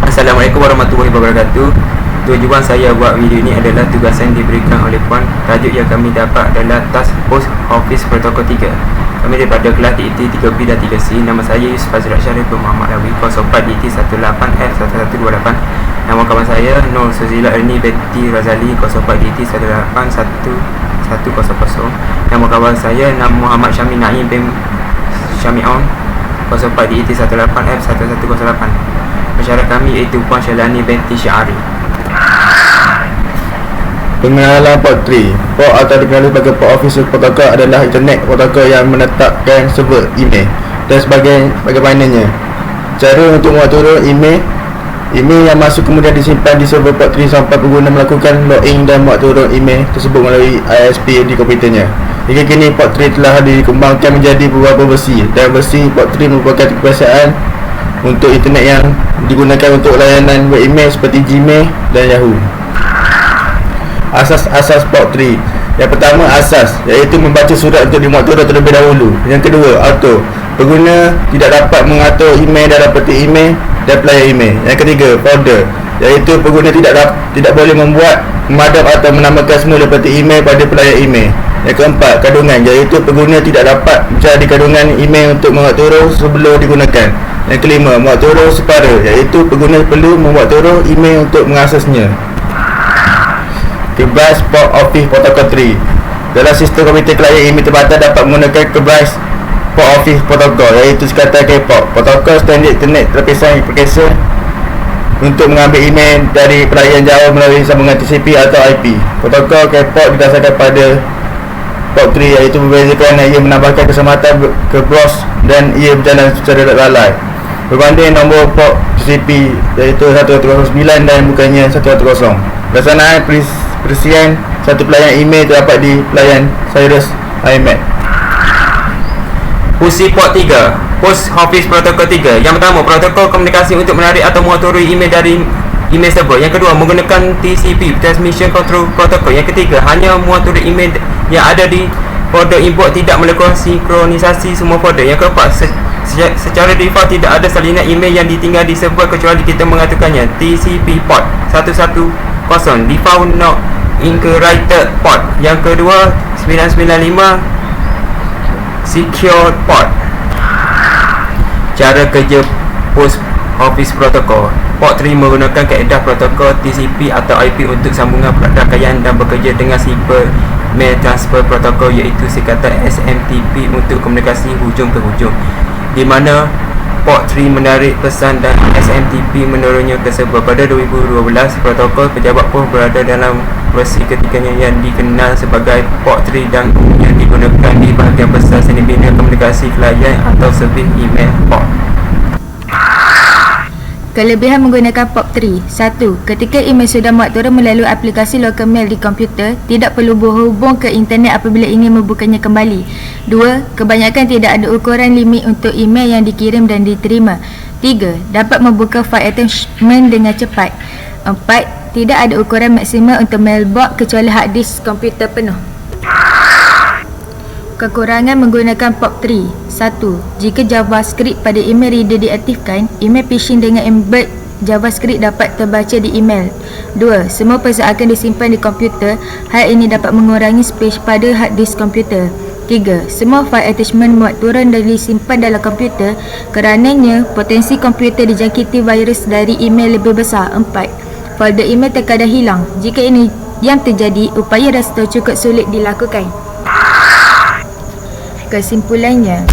Assalamualaikum warahmatullahi wabarakatuh. Tujuan saya buat video ini adalah tugasan diberikan oleh Puan. Tajuk yang kami dapat adalah Task Post Office Protokol 3. Kami daripada kelas DT 3B dan 3C. Nama saya Yusuf Fazrul Syarif bin Muhammad Lawi, 04 DT 18F1128. Nama kawan saya Nur Suzila Erni Betty Razali, 04 DT 181100. Nama kawan saya Muhammad Syamil Naim bin Syami'on, 04 DT 18F1108. Pensyarah kami iaitu Puan Syalani binti Syari. Pengenalan Port 3. Port atau dikenali sebagai Port Office Protocol adalah internet protokol yang menetapkan server email dan bagaimananya. Cara untuk muat turun email yang masuk kemudian disimpan di server Port 3 sampai pengguna melakukan login dan muat turun email tersebut melalui ISP di komputernya. Hingga kini Port 3 telah dikembangkan menjadi beberapa versi, dan versi Port 3 merupakan kebiasaan untuk internet yang digunakan untuk layanan web email seperti Gmail dan Yahoo. Asas-asas Port 3. Yang pertama, asas, iaitu membaca surat untuk dimuat turun terlebih dahulu. Yang kedua, auto, pengguna tidak dapat mengatur email dalam peti email dan pelayan email. Yang ketiga, folder, iaitu pengguna tidak boleh membuat, memadam atau menamakan semula peti email pada pelayan email. Yang keempat, kandungan, iaitu pengguna tidak dapat mencari kandungan email untuk muat turun sebelum digunakan. Yang kelima, muat turun separa, iaitu pengguna perlu membuat turun email untuk mengaksesnya. Kebas Port Office Protocol 3. Dalam sistem komputer klien email terbatas dapat menggunakan kebas Port Office Protocol, iaitu sekatan KPOP, protokol standard internet terpisah aplikasi untuk mengambil email dari pelayan jauh melalui sambungan TCP atau IP. Protokol KPOP didasarkan pada Port 3, iaitu berbeza kerana ia menambahkan keselamatan ke browse dan ia berjalan secara lalai berbanding nombor port TCP, iaitu 109 dan bukannya 110. Pelaksanaan perisian satu pelayan email terdapat di pelayan Cyrus IMAP. Fungsi Port 3, Post Office Protocol 3. Yang pertama, protokol komunikasi untuk menarik atau muat turun email dari email server. Yang kedua, menggunakan TCP, Transmission Control Protocol. Yang ketiga, hanya muat turun email yang ada di folder import, tidak melakukan sinkronisasi semua folder. Yang keempat, secara default tidak ada salinan email yang ditinggal di server kecuali kita mengaturkannya. TCP port 110, default not encrypted port. Yang kedua, 995 secure port. Cara kerja Post Office Protocol. Port 3 menggunakan kaedah protokol TCP atau IP untuk sambungan perangkaian dan bekerja dengan Simple Mail Transfer Protocol, iaitu singkatan SMTP untuk komunikasi hujung ke hujung, di mana Port 3 menarik pesan dan SMTP menurunnya ke server. Pada 2012, protokol pejabat pun berada dalam versi ketiganya yang dikenal sebagai Port 3 dan umumnya digunakan di bahagian besar seni bina komunikasi klien atau servis email port. Kelebihan menggunakan Port 3. 1. Ketika email sudah muat turun melalui aplikasi local mail di komputer, tidak perlu berhubung ke internet apabila ingin membukanya kembali. 2. Kebanyakan tidak ada ukuran limit untuk email yang dikirim dan diterima. 3. Dapat membuka file attachment dengan cepat. 4. Tidak ada ukuran maksimal untuk mailbox kecuali hard disk komputer penuh. Kekurangan menggunakan Port 3. 1. Jika JavaScript pada email reader diaktifkan, email phishing dengan embed JavaScript dapat terbaca di email. 2. Semua pesan akan disimpan di komputer. Hal ini dapat mengurangi space pada hard disk komputer. 3. Semua file attachment muat turun dan disimpan dalam komputer. Kerananya, potensi komputer dijangkiti virus dari email lebih besar. 4. Folder email terkadang hilang. Jika ini yang terjadi, upaya restore cukup sulit dilakukan. Kesimpulannya,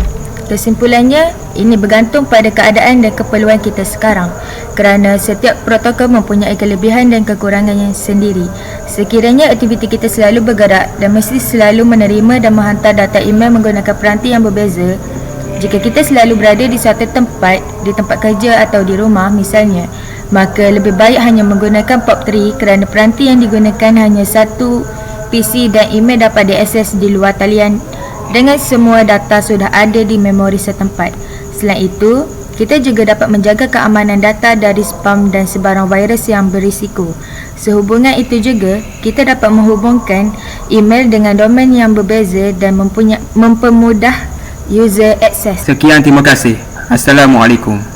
ini bergantung pada keadaan dan keperluan kita sekarang, kerana setiap protokol mempunyai kelebihan dan kekurangannya sendiri. Sekiranya aktiviti kita selalu bergerak dan mesti selalu menerima dan menghantar data email menggunakan peranti yang berbeza, jika kita selalu berada di suatu tempat, di tempat kerja atau di rumah misalnya, maka lebih baik hanya menggunakan Port 3 kerana peranti yang digunakan hanya satu PC dan email dapat diakses di luar talian dengan semua data sudah ada di memori setempat. Selain itu, kita juga dapat menjaga keamanan data dari spam dan sebarang virus yang berisiko. Sehubungan itu juga, kita dapat menghubungkan email dengan domain yang berbeza dan mempermudah user akses. Sekian, terima kasih. Assalamualaikum.